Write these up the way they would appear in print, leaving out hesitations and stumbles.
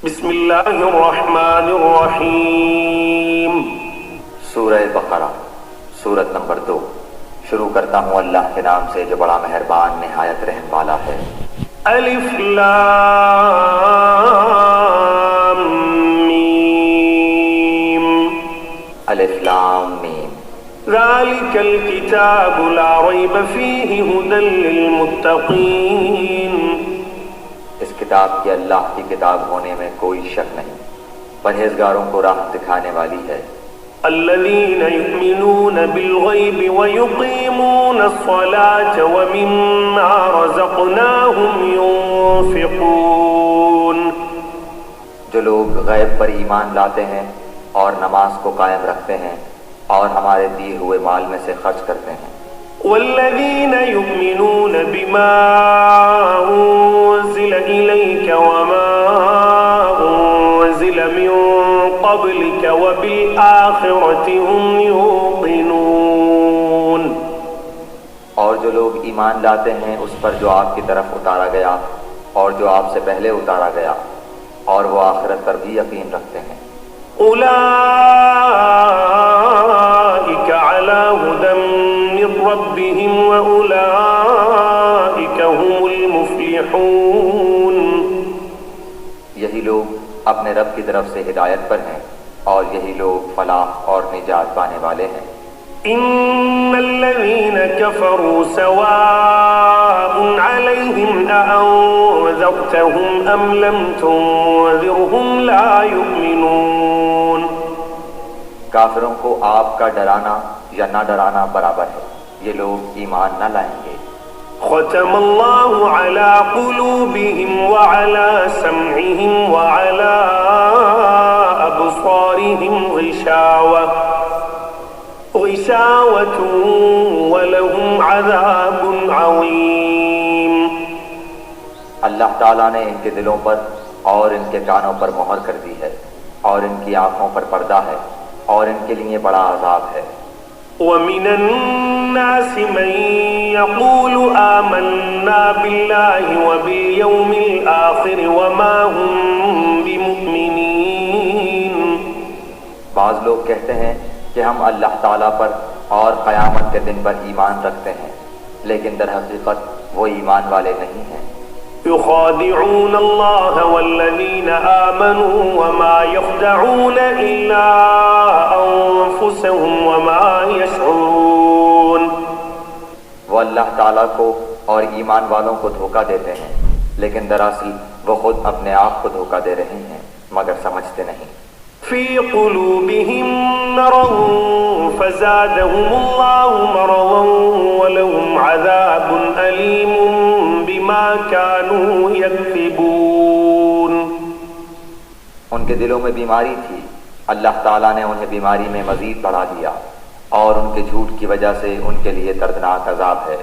بسم اللہ الرحمن الرحیم۔ سورہ بقرہ، سورت نمبر 2۔ شروع کرتا ہوں اللہ کے نام سے جو بڑا مہربان نہایت رحم والا ہے۔ الف لام میم۔ الف لام میم۔ ذالک الکتاب لا ریب فیہ ھدی للمتقین۔ اس کتاب کی اللہ کی کتاب ہونے میں کوئی شک نہیں، پرہیزگاروں کو راہ دکھانے والی ہے۔ الذین یؤمنون بالغیب ویقیمون الصلاة ومما رزقناہم ينفقون۔ جو لوگ غیب پر ایمان لاتے ہیں اور نماز کو قائم رکھتے ہیں اور ہمارے دیے ہوئے مال میں سے خرچ کرتے ہیں۔ والذین یؤمنون بما انزل الیک وما انزل من قبلک وبالآخرۃ هم یوقنون۔ اور جو لوگ ایمان لاتے ہیں اس پر جو آپ کی طرف اتارا گیا اور جو آپ سے پہلے اتارا گیا، اور وہ آخرت پر بھی یقین رکھتے ہیں۔ اولئک علی ھدی من ربہم واولئک هم المفلحون۔ یہی لوگ اپنے رب کی طرف سے ہدایت پر ہیں اور یہی لوگ فلاح اور نجات پانے والے ہیں۔ ان الذین کفروا سواء علیہم اانذرتہم ام لم تنذرہم لا یؤمنون۔ کافروں کو آپ کا ڈرانا یا نہ ڈرانا برابر ہے، یہ لوگ ایمان نہ لائیں گے۔ ختم اللہ علی قلوبہم وعلی سمعہم وعلی ابصارہم غشاوۃ ولہم عذاب عظیم۔ اللہ تعالیٰ نے ان کے دلوں پر اور ان کے کانوں پر مہر کر دی ہے، اور ان کی آنکھوں پر پردہ ہے، اور ان کے لیے بڑا عذاب ہے۔ وَمِنَ النَّاسِ مَن يَقُولُ آمَنَّا بِاللَّهِ وَبِالْيَوْمِ الْآخِرِ وَمَا هُم بِمُؤْمِنِينَ۔ بعض لوگ کہتے ہیں کہ ہم اللہ تعالیٰ پر اور قیامت کے دن پر ایمان رکھتے ہیں، لیکن در حقیقت وہ ایمان والے نہیں ہیں۔ يخادعون الله والذين آمنوا وما يخدعون إلا أنفسهم وما يشعرون۔ وہ اللہ تعالیٰ کو اور ایمان والوں کو دھوکہ دیتے ہیں، لیکن دراصل وہ خود اپنے آپ کو دھوکہ دے رہے ہیں مگر سمجھتے نہیں۔ في قلوبهم مرض فزادهم الله مرضا ولهم عذاب أليم بما كانوا يكذبون۔ ان کے دلوں میں بیماری تھی، اللہ تعالیٰ نے انہیں بیماری میں مزید بڑھا دیا، اور ان کے جھوٹ کی وجہ سے ان کے لیے دردناک عذاب ہے۔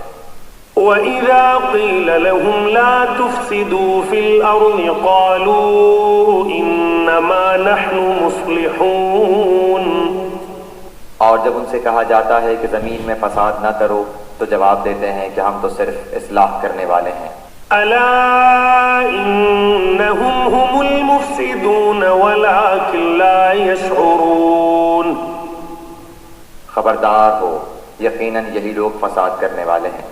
وَإِذَا قِيلَ لَهُمْ لَا تُفْسِدُوا فِي الْأَرْضِ قَالُوا إِنَّمَا نَحْنُ مُصْلِحُونَ۔ اور جب ان سے کہا جاتا ہے کہ زمین میں فساد نہ کرو تو جواب دیتے ہیں کہ ہم تو صرف اصلاح کرنے والے ہیں۔ أَلَا إِنَّهُمْ هُمُ الْمُفْسِدُونَ وَلَكِنْ لَا يَشْعُرُونَ۔ خبردار ہو، یقیناً یہی لوگ فساد کرنے والے ہیں،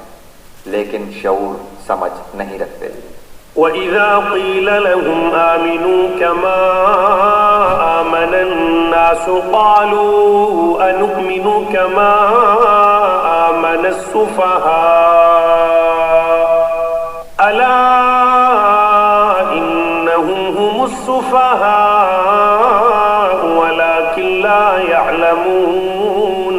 لیکن شعور سمجھ نہیں رکھتے۔ وَإِذَا قِيلَ لَهُمْ آمِنُوا كَمَا آمَنَ النَّاسُ قَالُوا أَنُؤْمِنُ كَمَا آمَنَ السُّفَهَاءُ أَلَا إِنَّهُمْ هُمُ السُّفَهَاءُ وَلَكِنْ لَا يَعْلَمُونَ۔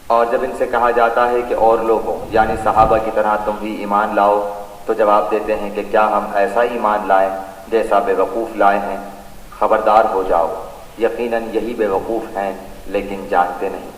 اور جب ان سے کہا جاتا ہے کہ اور لوگوں یعنی صحابہ کی طرح تم بھی ایمان لاؤ تو جواب دیتے ہیں کہ کیا ہم ایسا ایمان لائیں جیسا بے وقوف لائے ہیں۔ خبردار ہو جاؤ، یقیناً یہی بے وقوف ہیں لیکن جانتے نہیں۔